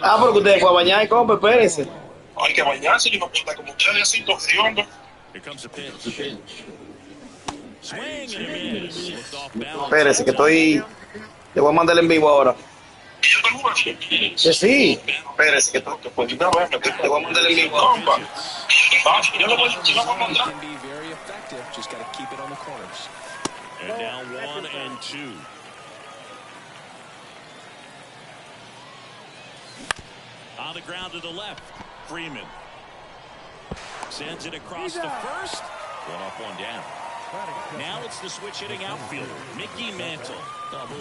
Ah, porque ustedes fue a bañar y compa, espérense. Hay que bañarse y no puta como ustedes así, torciendo. Here comes a pitch. Swing and a miss. Looked off balance. Espérense, que estoy. Le voy a mandar en vivo ahora. Y yo tengo una. Que sí. Espérense, que estoy. Le voy a mandar en vivo. Compa. Yo lo voy a mandar. Can be very effective. Just got to keep it on the corners. And now 1-2. On the ground to the left. Freeman sends it across the first. One up, one down. Now it's the switch hitting outfielder, Mickey Mantle.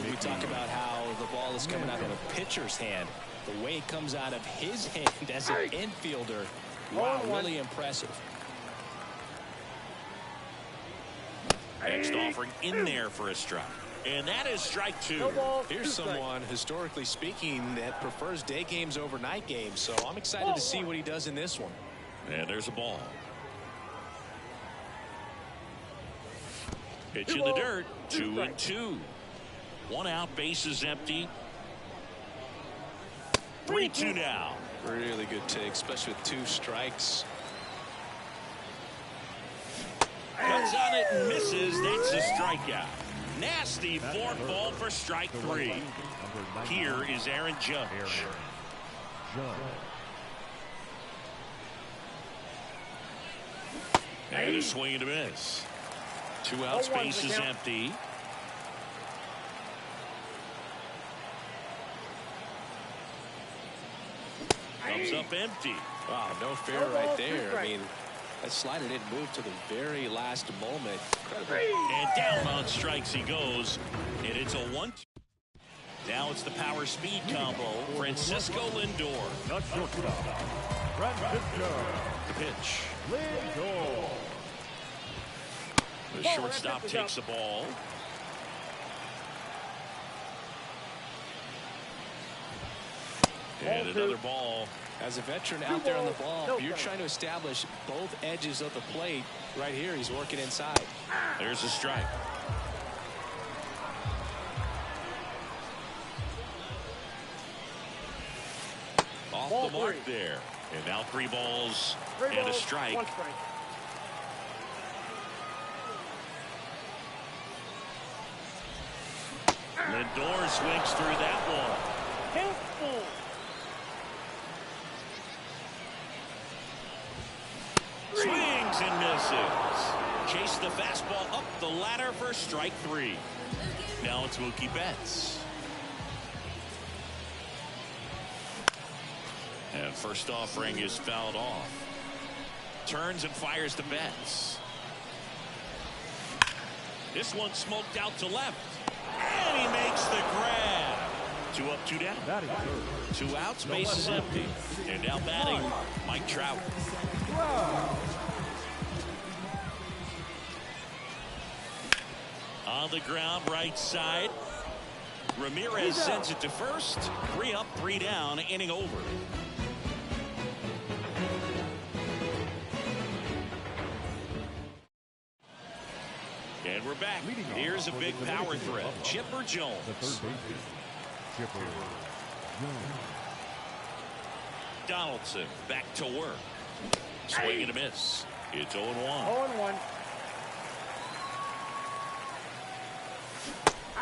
We talk about how the ball is coming out of a pitcher's hand. The way it comes out of his hand as an infielder. Wow, really impressive. Next offering in there for a strike. And that is strike two. Here's someone, historically speaking, that prefers day games over night games. So I'm excited to see what he does in this one. And there's a ball. Pitch in the dirt. 2-2. One out, bases empty. 3-2 now. Really good take, especially with 2 strikes. Cuts on it and misses. That's a strikeout. Nasty fourth ball for strike 3. Here is Aaron Judge. And a swing and a miss. 2 outs, bases empty. Comes up empty. Wow, no fair right there. I mean, that slider didn't move to the very last moment. And down on strikes he goes. And it's a 1-2. Now it's the power speed combo. Francisco Lindor. The pitch. The shortstop takes the ball. And another ball. As a veteran out there on the ball, you're trying to establish both edges of the plate. Right here, he's working inside. There's a strike. Off the mark there. And now 3 balls and a strike. Lindor swings through that one. Swings and misses. Chase the fastball up the ladder for strike 3. Now it's Mookie Betts. And first offering is fouled off. Turns and fires to Betts. This one smoked out to left. And he makes the grab. 2 up, 2 down. 2 outs, bases empty. And now batting, Mike Trout. On the ground, right side. Ramirez sends it to first. 3 up, 3 down, inning over. And we're back. Here's a big power threat. Chipper Jones. Donaldson back to work. Swing and a miss. It's 0-1. 0-1.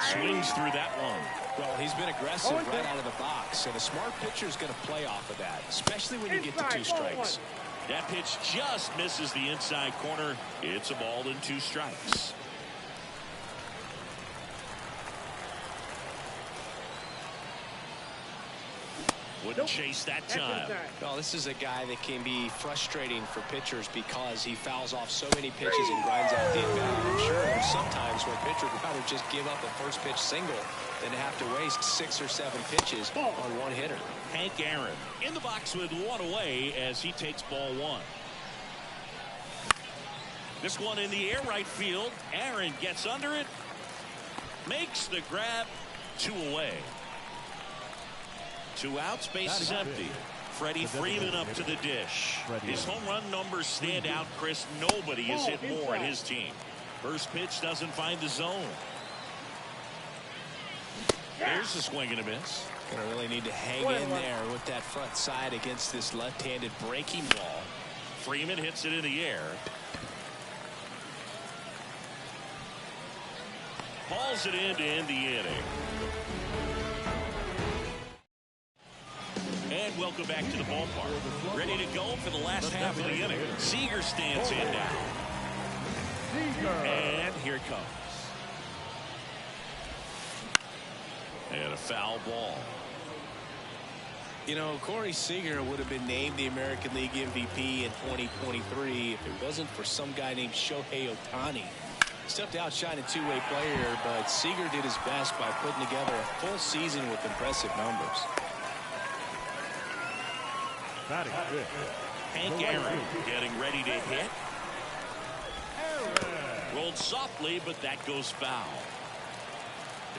Swings through that one. Well, he's been aggressive right out of the box, and a smart pitcher is going to play off of that, especially when you get to 2 strikes. That pitch just misses the inside corner. It's a ball and 2 strikes. Wouldn't chase that time. Well, this is a guy that can be frustrating for pitchers because he fouls off so many pitches and grinds out the at-bat. I'm sure there's sometimes where pitcher would rather just give up a first pitch single than to have to waste 6 or 7 pitches on one hitter. Hank Aaron in the box with 1 away as he takes ball 1. This one in the air right field. Aaron gets under it. Makes the grab. 2 away. 2 outs, bases empty. Freddie Freeman up to the dish. His home run numbers stand out, Chris. Nobody has hit more at his team. First pitch doesn't find the zone. There's a swing and a miss. Gonna really need to hang in there with that front side against this left-handed breaking ball. Freeman hits it in the air. Hauls it in to end the inning. And welcome back to the ballpark. Ready to go for the last half of the inning. Seager stands in now. And here it comes. And a foul ball. You know, Corey Seager would have been named the American League MVP in 2023 if it wasn't for some guy named Shohei Ohtani. Stepped out, shined a two-way player, but Seager did his best by putting together a full season with impressive numbers. Hank Aaron getting ready to hit. Rolled softly, but that goes foul.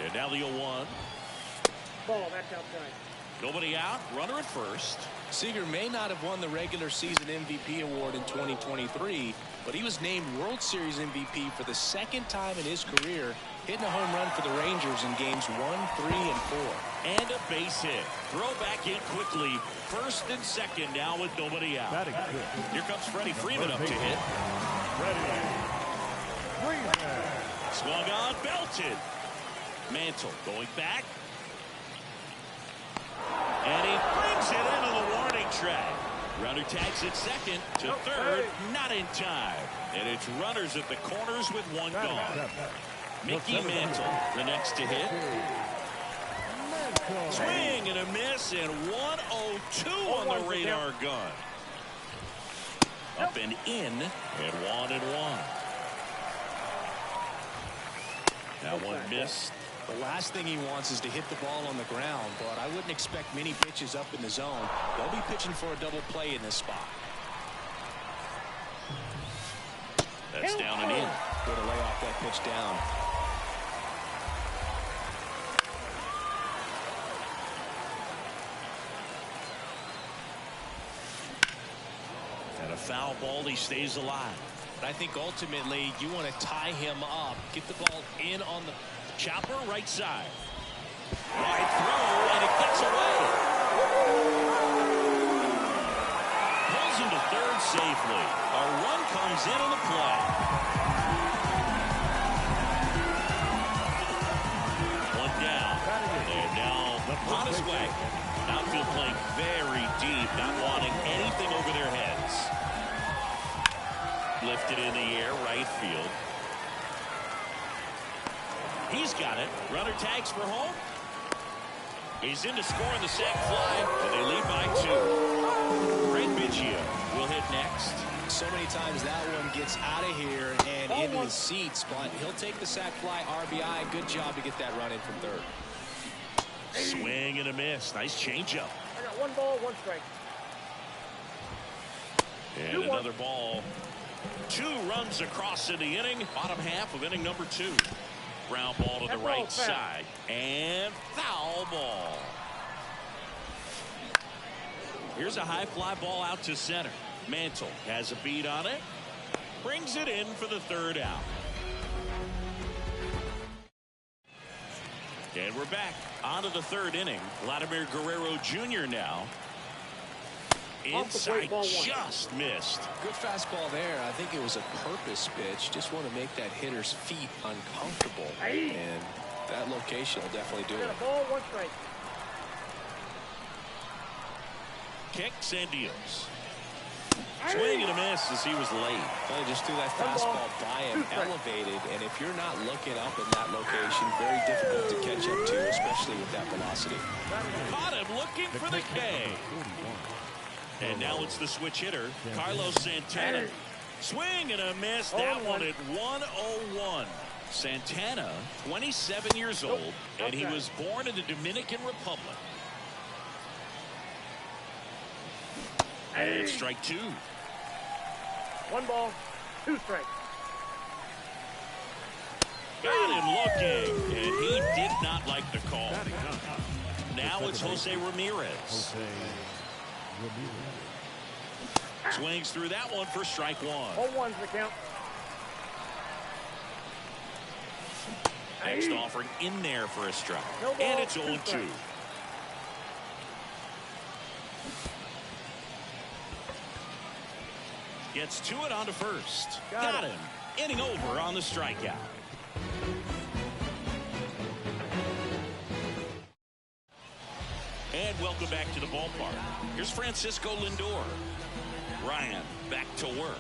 And now the 0-1. Ball, that's outside. Nobody out, runner at first. Seager may not have won the regular season MVP award in 2023, but he was named World Series MVP for the second time in his career, hitting a home run for the Rangers in games 1, 3, and 4. And a base hit. Throw back in quickly. First and second now with nobody out. Here comes Freddie Freeman up to hit. Swung on, belted. Mantle going back. And he brings it into the warning track. Runner tags at second to third, not in time. And it's runners at the corners with one gone. Mickey Mantle, the next to hit. Swing and a miss, and 102 on the radar gun. Up and in, and 1-1. That one missed. The last thing he wants is to hit the ball on the ground, but I wouldn't expect many pitches up in the zone. They'll be pitching for a double play in this spot. That's down and in. Way to lay off that pitch down. And a foul ball, he stays alive. But I think ultimately you want to tie him up, get the ball in on the chopper right side. Right throw, and it gets away. Pulls him to third safely. A run comes in on the play. One down. And now on his way. Outfield playing very deep, not wanting anything over their heads. Lifted in the air, right field. He's got it. Runner tags for home. He's in to score on the sac fly, and they lead by 2. Greg Biggio will hit next. So many times that one gets out of here and into the seats, but he'll take the sac fly RBI. Good job to get that run in from third. Swing and a miss. Nice changeup. I got 1 ball, 1 strike. And another ball. 2 runs across in the inning. Bottom half of inning number 2. Ground ball to the right side. And foul ball. Here's a high fly ball out to center. Mantle has a beat on it. Brings it in for the third out. And we're back on to the third inning. Vladimir Guerrero Jr. now. Inside, just missed. Good fastball there. I think it was a purpose pitch. Just want to make that hitter's feet uncomfortable. And that location will definitely do it. Ball, 1 strike. Kicks and deals. Swing and a miss as he was late. Well, he just threw that fastball by him, elevated, and if you're not looking up in that location, very difficult to catch up to, especially with that velocity. Caught him looking for the K. And now it's the switch hitter, Carlos Santana. Swing and a miss. That one at 101. Santana, 27 years old, and he was born in the Dominican Republic. And strike 2. 1 ball, 2 strikes. Got him looking, and he did not like the call. Now it's Jose Ramirez. Swings through that one for strike 1. All 1's the count. Next offering in there for a strike. No ball, And it's 2 0-2. strikes. Gets to it on to first. Got Got him. Inning over on the strikeout. And welcome back to the ballpark. Here's Francisco Lindor. Ryan back to work.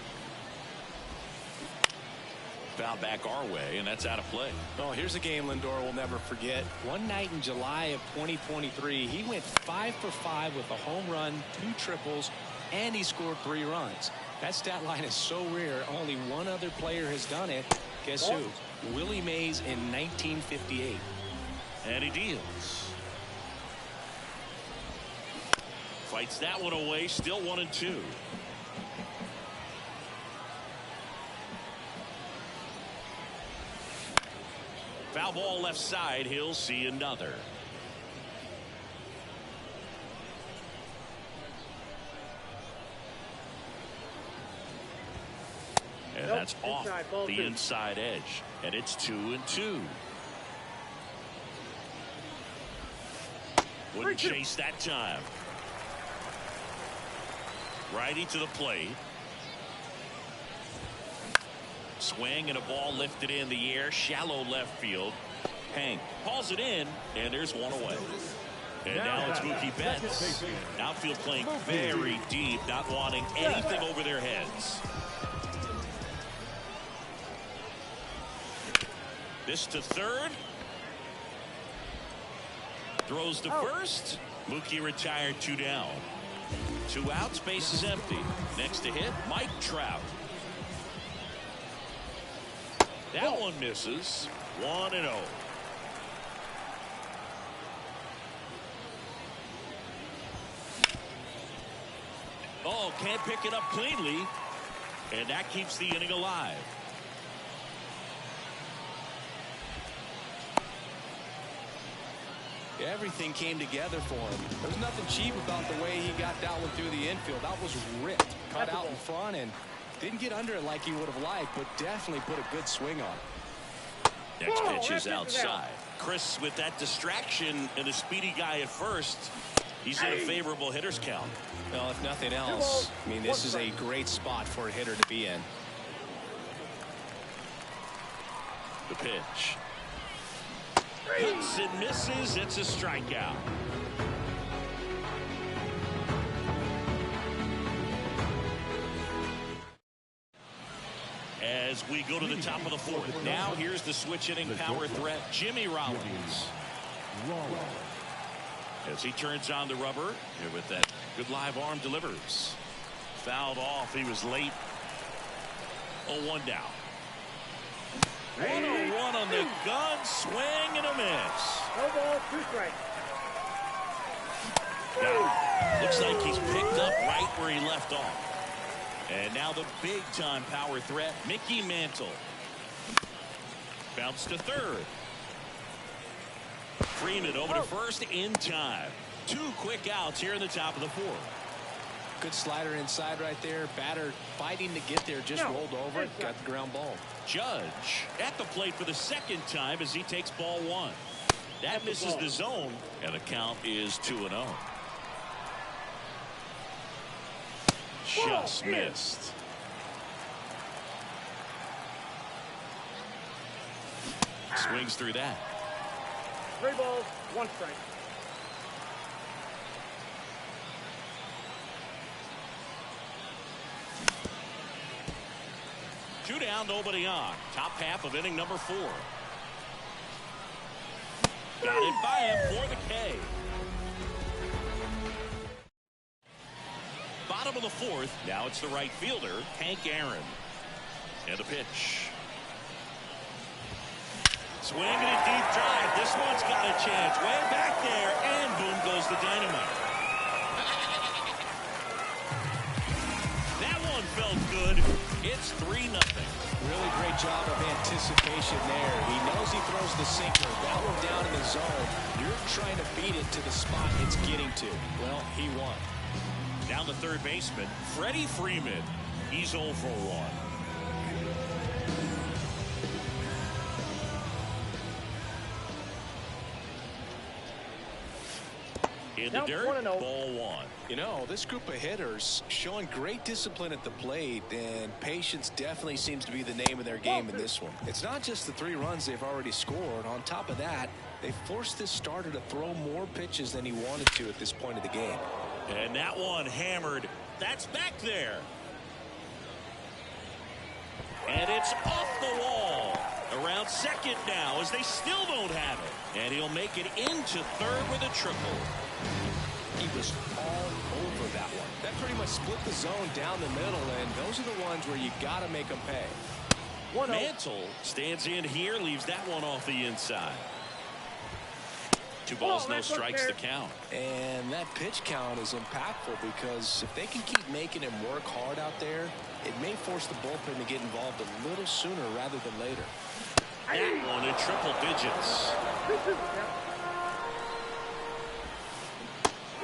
Foul back our way, and that's out of play. Oh, here's a game Lindor will never forget. One night in July of 2023, he went 5 for 5 with a home run, 2 triples, and he scored 3 runs. That stat line is so rare. Only one other player has done it. Guess who? Willie Mays in 1958. And he deals. Fights that one away. Still 1-2. Foul ball left side. He'll see another. And that's off the inside edge. And it's 2-2. Wouldn't chase that time. Righty to the plate. Swing and a ball lifted in the air. Shallow left field. Hank hauls it in, and there's one away. And now it's Mookie Betts. Outfield playing very deep, not wanting anything over their heads. This to third. Throws to first. Mookie retired, 2 down. 2 outs, base is empty. Next to hit, Mike Trout. That one misses. 1-0. Oh, can't pick it up cleanly. And that keeps the inning alive. Everything came together for him. There was nothing cheap about the way he got that one through the infield. That was ripped. Cut out in front and didn't get under it like he would have liked, but definitely put a good swing on it. Next pitch is outside. Chris, with that distraction and a speedy guy at first, he's in a favorable hitter's count. Well, if nothing else, I mean, this is a great spot for a hitter to be in. The pitch. Hits and misses. It's a strikeout. As we go to the top of the 4th. Now here's the switch hitting power threat, Jimmy Rollins. As he turns on the rubber, here with that good live arm, delivers. Fouled off. He was late. 0-1 down. 1-0-1 on the gun. Swing and a miss. No ball, 2 strikes. Now, looks like he's picked up right where he left off. And now the big-time power threat, Mickey Mantle. Bounce to third. Freeman over to first in time. 2 quick outs here in the top of the 4th. Good slider inside right there. Batter fighting to get there, just rolled over it, got the ground ball. Judge at the plate for the 2nd time as he takes ball 1. That misses the zone, and the count is 2-0. Just missed. Swings through that. 3 balls, 1 strike. Two down, nobody on. Top half of inning number 4. Got it by him for the K. Bottom of the 4th. Now it's the right fielder, Hank Aaron. And the pitch. Swing and a deep drive. This one's got a chance. Way back there, and boom goes the dynamite. That one felt good. It's 3-0. Really great job of anticipation there. He knows he throws the sinker. That one down in the zone. You're trying to beat it to the spot it's getting to. Well, he won. Down the third baseman, Freddie Freeman. He's 0 for 1. In the Count dirt, 1-0. ball one. You know, this group of hitters showing great discipline at the plate, and patience definitely seems to be the name of their game in this one. It's not just the 3 runs they've already scored. On top of that, they forced this starter to throw more pitches than he wanted to at this point of the game. And that one hammered. That's back there. And it's off the wall. Around second now as they still don't have it. And he'll make it into third with a triple. He was all over that one. That pretty much split the zone down the middle, and those are the ones where you got to make them pay. Mantle stands in here, leaves that one off the inside. 2 balls, no strikes to count. And that pitch count is impactful because if they can keep making him work hard out there, it may force the bullpen to get involved a little sooner rather than later. That one in triple digits.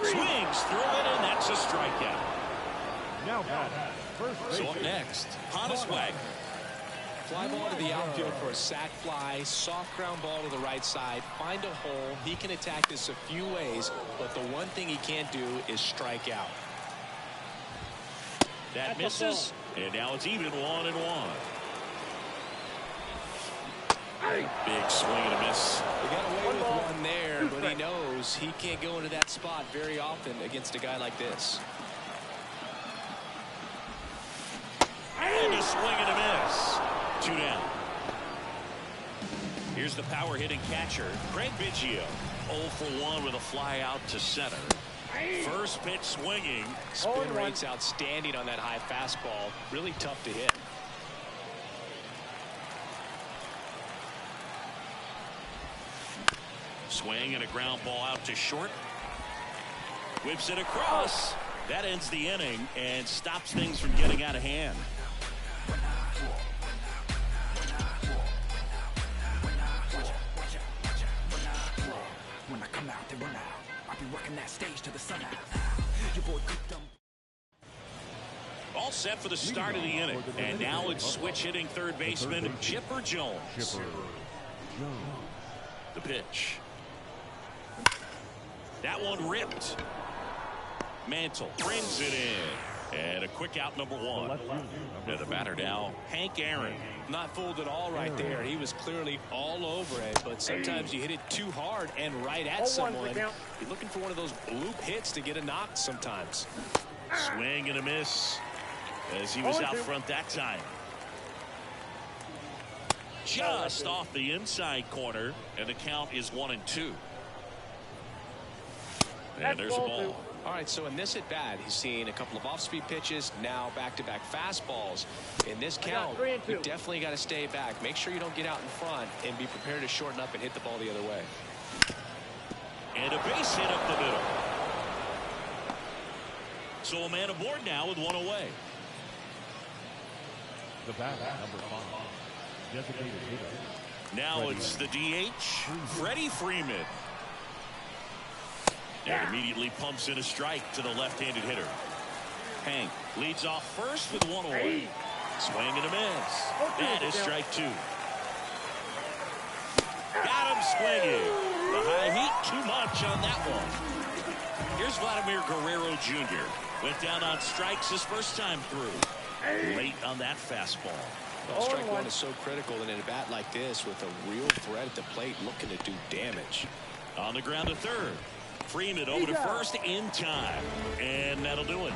Swings through it, and that's a strikeout. Now first So up next, Honus Wagner. Fly ball to the outfield for a sac fly. Soft ground ball to the right side. Find a hole. He can attack this a few ways, but the one thing he can't do is strike out. That misses, and now it's even 1-1. Big swing and a miss. He got away with one there, but he knows he can't go into that spot very often against a guy like this. And a swing and a miss. 2 down. Here's the power hitting catcher, Craig Biggio. 0 for 1 with a fly out to center. First pitch swinging. Spin rate's outstanding on that high fastball. Really tough to hit. Swing and a ground ball out to short. Whips it across. That ends the inning and stops things from getting out of hand. When I come out, they run out. I'll be working that stage to the sun out. Your boy cooked them. All set for the start of the inning. And now it's switch hitting third baseman Chipper Jones. The pitch. That one ripped. Mantle brings it in. And a quick out, number 1. And the batter now, Hank Aaron. Not fooled at all right there. He was clearly all over it, but sometimes you hit it too hard and right at someone. You're looking for one of those bloop hits to get a knock sometimes. Swing and a miss as he was out front that time. Just off the inside corner, and the count is 1-2. And there's a ball. All right, so in this at-bat, he's seen a couple of off-speed pitches, now back-to-back fastballs. In this count, you definitely got to stay back. Make sure you don't get out in front and be prepared to shorten up and hit the ball the other way. And a base hit up the middle. So a man aboard now with 1 away. The batter, number 5. Designated hitter. Now it's the DH, Freddie Freeman. And immediately pumps in a strike to the left-handed hitter. Hank leads off first with 1 away. Swing and a miss. That is strike 2. Got him swinging. The high heat, too much on that one. Here's Vladimir Guerrero Jr. Went down on strikes his first time through. Late on that fastball. Well, strike 1 is so critical in a bat like this with a real threat at the plate looking to do damage. On the ground to third. Freeman over to first in time. And that'll do it.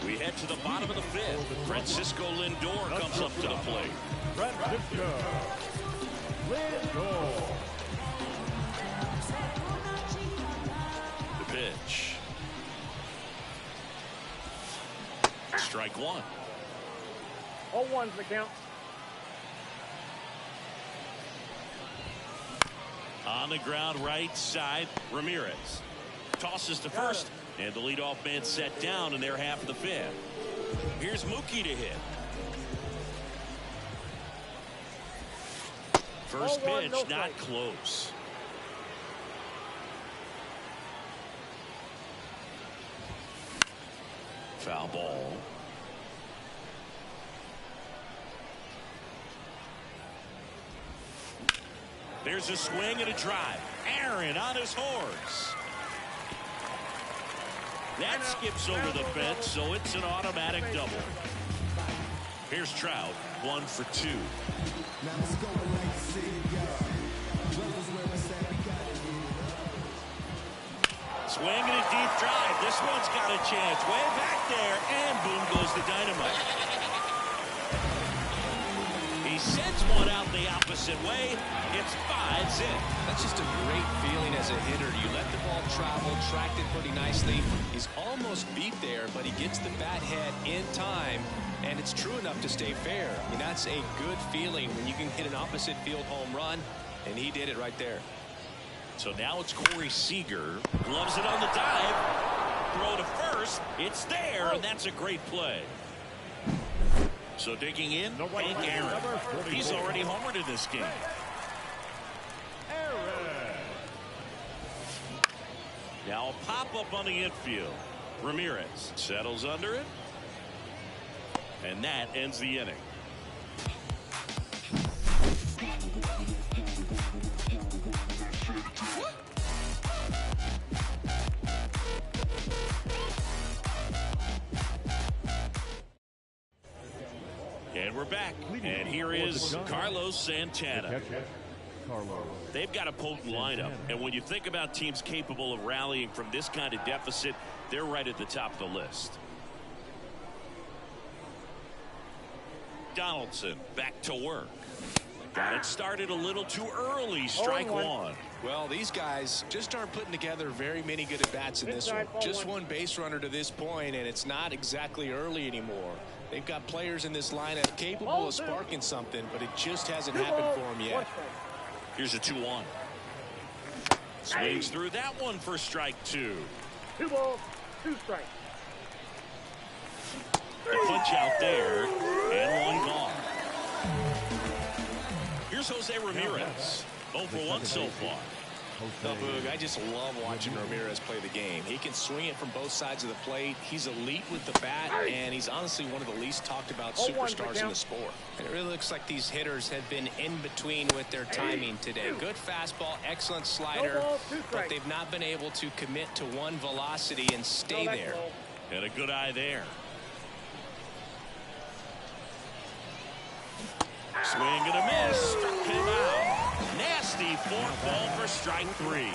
We head to the bottom of the 5th. Francisco Lindor comes up to the plate. Francisco Lindor. The pitch. Strike 1. 0-1's the count. On the ground right side, Ramirez tosses to first, and the leadoff man set down in their half of the 5th. Here's Mookie to hit. First pitch, not close. Foul ball. There's a swing and a drive. Aaron on his horse. That skips over the fence, so it's an automatic double. Here's Trout, 1 for 2. Swing and a deep drive. This one's got a chance. Way back there, and boom goes the dynamite. He sends one out the opposite way. It's 5-zip. That's just a great feeling as a hitter. You let the ball travel, tracked it pretty nicely. He's almost beat there, but he gets the bat head in time, and it's true enough to stay fair. I mean, that's a good feeling when you can hit an opposite field home run, and he did it right there. So now it's Corey Seager. Gloves it on the dive. Throw to first. It's there, and that's a great play. So digging in, Hank Aaron. He's already homered in this game. Now a pop-up on the infield. Ramirez settles under it. And that ends the inning. And we're back. And here is Carlos Santana. They've got a potent lineup. And when you think about teams capable of rallying from this kind of deficit, they're right at the top of the list. Donaldson back to work. Got it started a little too early. Strike one. Well, these guys just aren't putting together very many good at-bats in this one. Just one base runner to this point, and it's not exactly early anymore. They've got players in this lineup capable of sparking something, but it just hasn't happened for them yet. Here's a 2-1. Swings through that one for strike 2. 2 balls, 2 strikes. The punch out there, and one gone. Here's Jose Ramirez. 0 for 1 so far. No, Boog, I just love watching Ramirez play the game. He can swing it from both sides of the plate. He's elite with the bat, and he's honestly one of the least talked about superstars in the sport. It really looks like these hitters have been in between with their timing today. Good fastball, excellent slider, but they've not been able to commit to one velocity and stay there. And a good eye there. Swing and a miss. Struck him out. Nasty forkball for strike 3.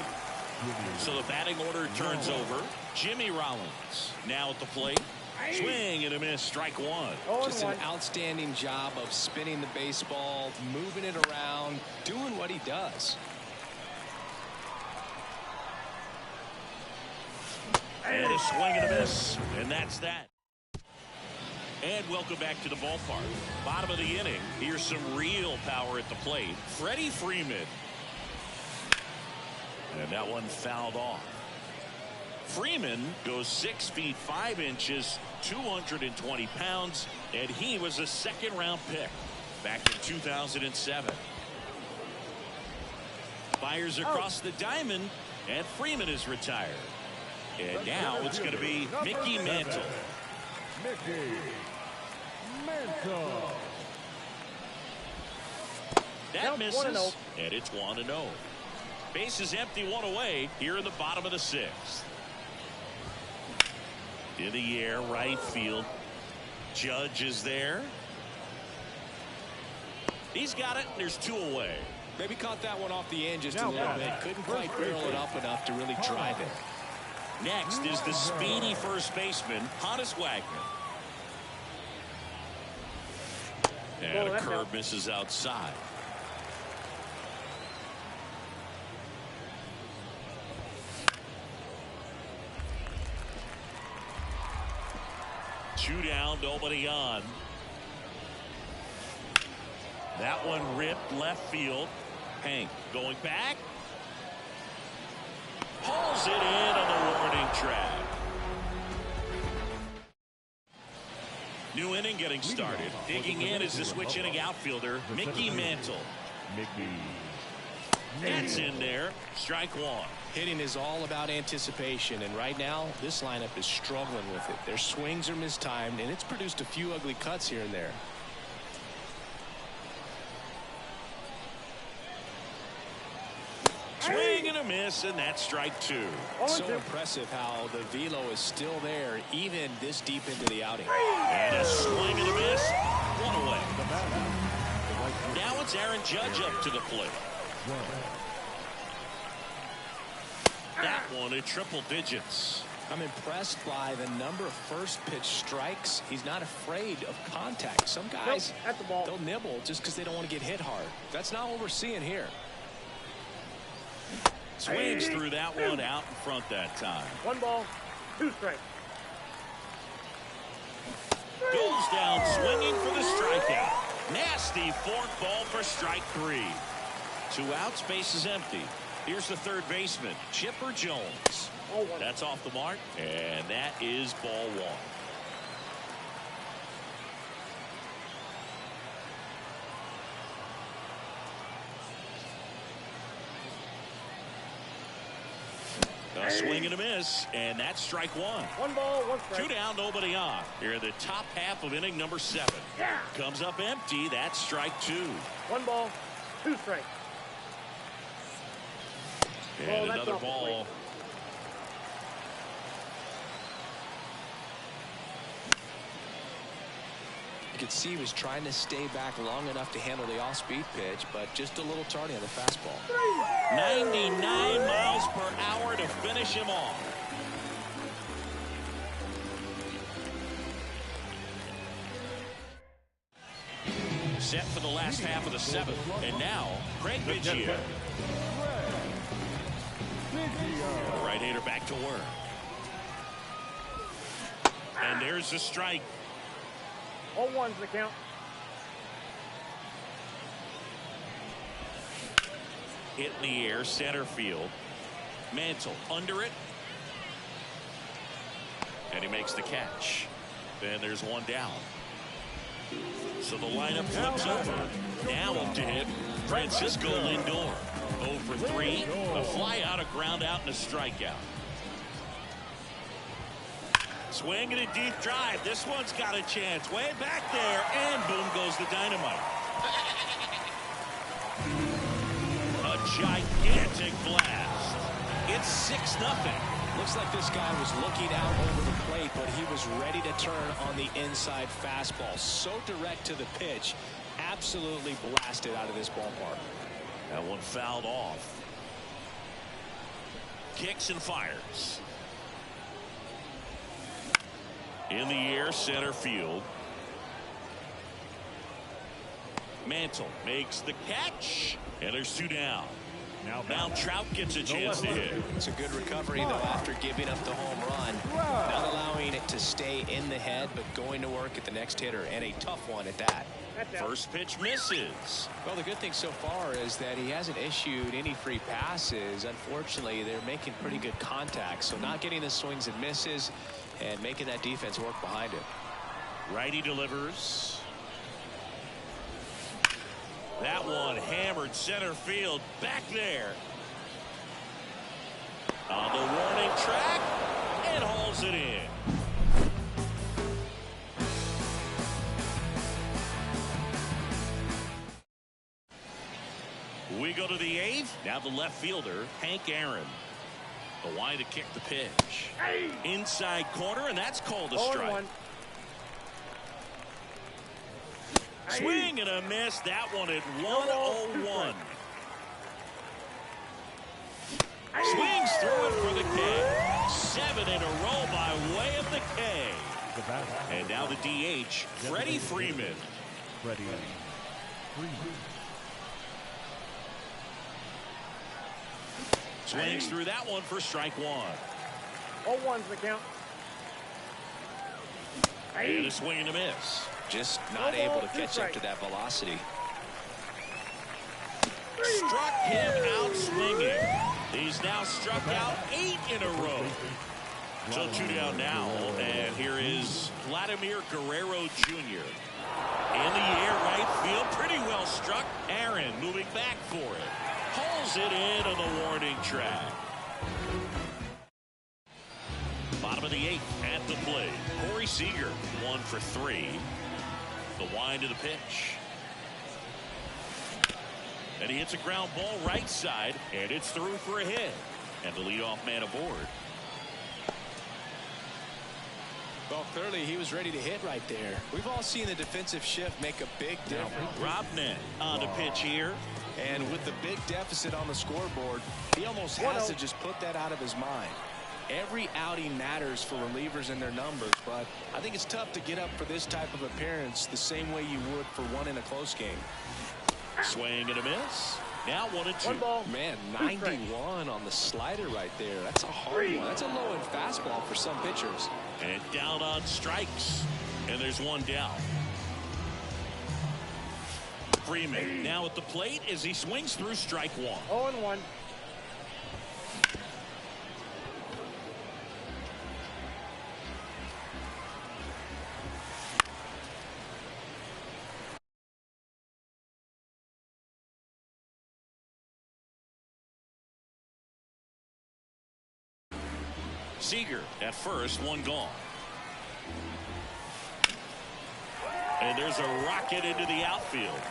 So the batting order turns over. Jimmy Rollins now at the plate. Swing and a miss. Strike 1. Just an outstanding job of spinning the baseball, moving it around, doing what he does. And a swing and a miss. And that's that. And welcome back to the ballpark. Bottom of the inning. Here's some real power at the plate. Freddie Freeman. And that one fouled off. Freeman goes 6 feet 5 inches, 220 pounds, and he was a second-round pick back in 2007. Fires across the diamond, and Freeman is retired. And now it's going to be Mickey Mantle. Mickey Mantle. That misses, and it's 1-0. Base is empty, 1 away here in the bottom of the 6th. In the air, right field. Judge is there. He's got it, and there's 2 away. Maybe caught that one off the end just a little bit. Couldn't quite barrel it up enough to really drive it. Next is the speedy first baseman, Honus Wagner. And a curve misses outside. Two down, nobody on. That one ripped left field. Hank going back. Pulls it in on the warning track. New inning getting started. Digging in is the switch inning outfielder, Mickey Mantle. That's in there. Strike 1. Hitting is all about anticipation, and right now this lineup is struggling with it. Their swings are mistimed, and it's produced a few ugly cuts here and there. Swing and a miss, and that's strike 2. So impressive how the velo is still there, even this deep into the outing. And a swing and a miss. One away. Now it's Aaron Judge up to the plate. That one at triple digits. I'm impressed by the number of first pitch strikes. He's not afraid of contact. Some guys, they'll nibble just because they don't want to get hit hard. That's not what we're seeing here. Swings through that one out in front that time. 1 ball, 2 strikes. Goes down swinging for the strikeout. Nasty forkball for strike 3. 2 outs, base is empty. Here's the third baseman, Chipper Jones. That's off the mark, and that is ball 1. A swing and a miss, and that's strike 1. 1 ball, 1 strike. 2 down, nobody on. Here in the top half of inning number 7. Comes up empty. That's strike 2. 1 ball, 2 strikes. And another ball. You could see he was trying to stay back long enough to handle the off-speed pitch, but just a little tardy on the fastball. 99 miles per hour to finish him off. Set for the last half of the 7th, and now Craig Biggio. Right-hander back to work. And there's the strike. 0-1's the count. Hit in the air, center field. Mantle under it. And he makes the catch. Then there's 1 down. So the lineup flips over. Now up to hit Francisco Lindor. 0 for 3. A fly out, a ground out, and a strikeout. Swing and a deep drive. This one's got a chance. Way back there, and boom goes the dynamite. A gigantic blast. It's 6-0. Looks like this guy was looking out over the plate, but he was ready to turn on the inside fastball. So direct to the pitch. Absolutely blasted out of this ballpark. That one fouled off. Kicks and fires. In the air, center field. Mantle makes the catch, and there's 2 down. Now Trout gets a chance to hit. It's a good recovery, though, after giving up the home run. Not allowing it to stay in the head, but going to work at the next hitter, and a tough one at that. First pitch misses. Well, the good thing so far is that he hasn't issued any free passes. Unfortunately, they're making pretty good contact, so not getting the swings and misses and making that defense work behind it. Righty delivers. That one hammered center field back there. On the warning track, and hauls it in. We go to the 8th. Now the left fielder, Hank Aaron. The line to kick the pitch. Inside corner, and that's called a strike. Swing and a miss. That one at 1-0-1. Swings through it for the K. 7 in a row by way of the K. And now the DH, Freddie Freeman. Swings through that one for strike 1. 0-1's the count. And a swing and a miss. Just not able to catch up to that velocity. Struck him out swinging. He's now struck out 8 in a row. So 2 down now, and here is Vladimir Guerrero Jr. In the air, right field, pretty well struck. Aaron moving back for it. Pulls it in on the warning track. Bottom of the 8th at the plate. Corey Seager, 1 for 3. The wind of the pitch. And he hits a ground ball right side, and it's through for a hit. And the leadoff man aboard. Well, clearly he was ready to hit right there. We've all seen the defensive shift make a big difference. Robnet on the pitch here. And with the big deficit on the scoreboard, he almost has to just put that out of his mind. Every outing matters for relievers and their numbers, but I think it's tough to get up for this type of appearance the same way you would for one in a close game. Swing and a miss. Now 1-2. 1 ball. Man, 91 on the slider right there. That's a hard one. That's a low-end fastball for some pitchers. And down on strikes. And there's one down. Freeman now at the plate as he swings through strike one. 0-1. Seager at first, one gone. And there's a rocket into the outfield.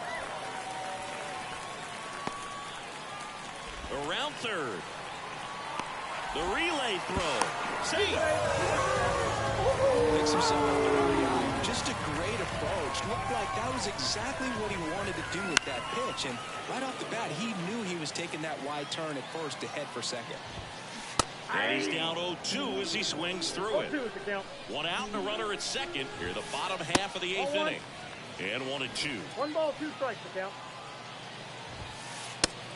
Around third. The relay throw. Save. Picks himself up the RBI. Just a great approach. Looked like that was exactly what he wanted to do with that pitch. And right off the bat, he knew he was taking that wide turn at first to head for second. And he's down 0-2 as he swings through it. 0-2 is the count. One out and a runner at second. Here the bottom half of the 8th inning. And 1-2. 1 ball, 2 strikes the count.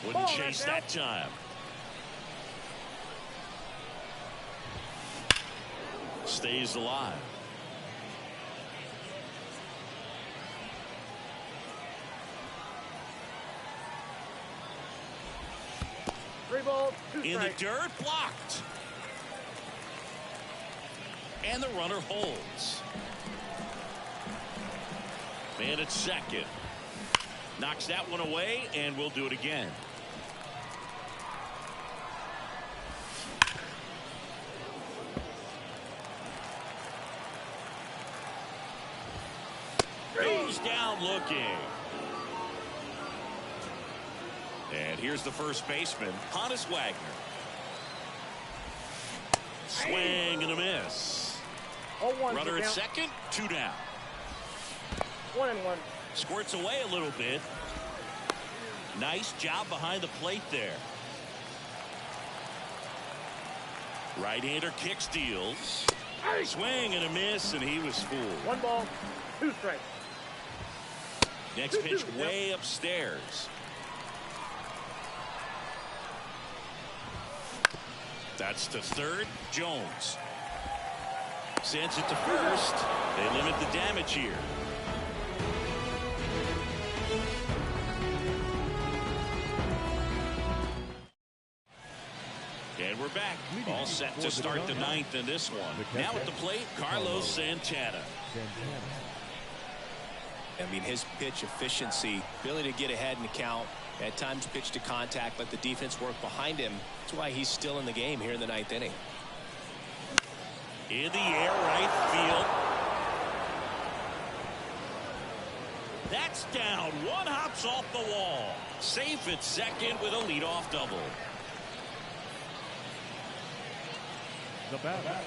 Wouldn't chase that time. Stays alive. Three balls, 2 In strikes. the dirt, blocked. And the runner holds. Man at second. Knocks that one away, and we'll do it again. Goes down looking. And here's the first baseman, Honus Wagner. Swing and a miss. 0-1 Runner at count. second, 2 down. 1-1. Squirts away a little bit. Nice job behind the plate there. Right-hander kick steals. Swing and a miss, and he was fooled. 1 ball, 2 strikes. Next pitch way upstairs. That's to third. Jones sends it to first. They limit the damage here. And we're back. All set to start the 9th in this one. Now at the plate, Carlos Santana. I mean, his pitch efficiency, ability to get ahead in the count, at times pitch to contact, let the defense work behind him. That's why he's still in the game here in the 9th inning. In the air, right field. That's down. One hops off the wall. Safe at second with a leadoff double. The batter,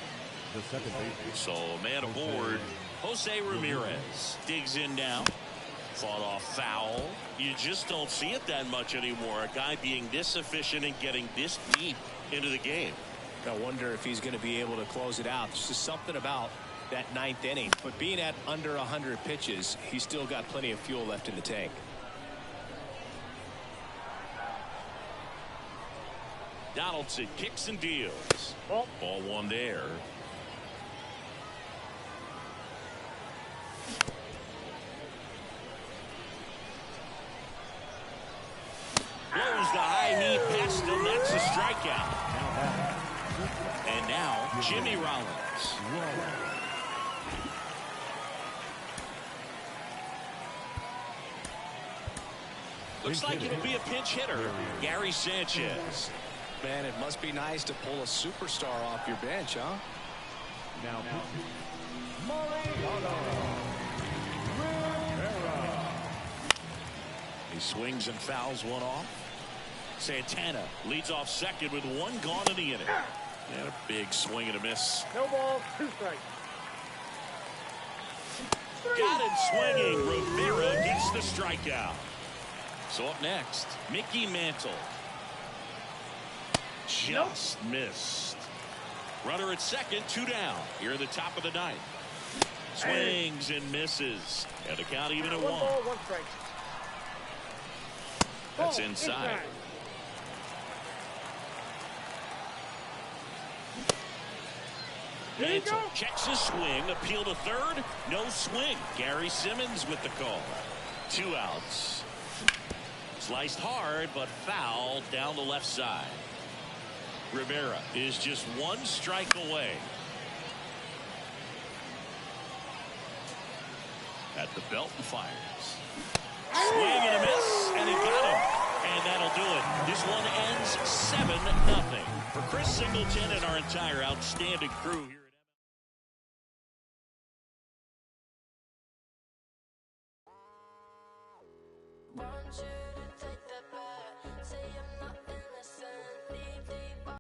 the second baseman. So man aboard, Jose Ramirez digs in now. Fought off foul. You just don't see it that much anymore. A guy being this efficient and getting this deep into the game. I wonder if he's going to be able to close it out. There's just something about that 9th inning. But being at under 100 pitches, he's still got plenty of fuel left in the tank. Donaldson kicks and deals. Ball 1 there. Blows the high knee past him. That's a strikeout. And now Jimmy Rollins. Looks like it'll be a pinch hitter, Gary Sanchez. Man, it must be nice to pull a superstar off your bench, huh? Now, He swings and fouls one off. Santana leads off second with one gone in the inning. And a big swing and a miss. No ball, 2 strikes. Got him swinging. Rivera gets the strikeout. So up next, Mickey Mantle. Just missed. Runner at second, 2 down. Here at the top of the ninth. Swings and misses. And the count even at 1. 1 ball, 1 strike. That's inside. Mantle checks his swing, appeal to third, no swing. Gary Simmons with the call. 2 outs. Sliced hard, but foul down the left side. Rivera is just 1 strike away. At the belt and fires. Swing and a miss, and he got him. And that'll do it. This one ends 7-0. For Chris Singleton and our entire outstanding crew here at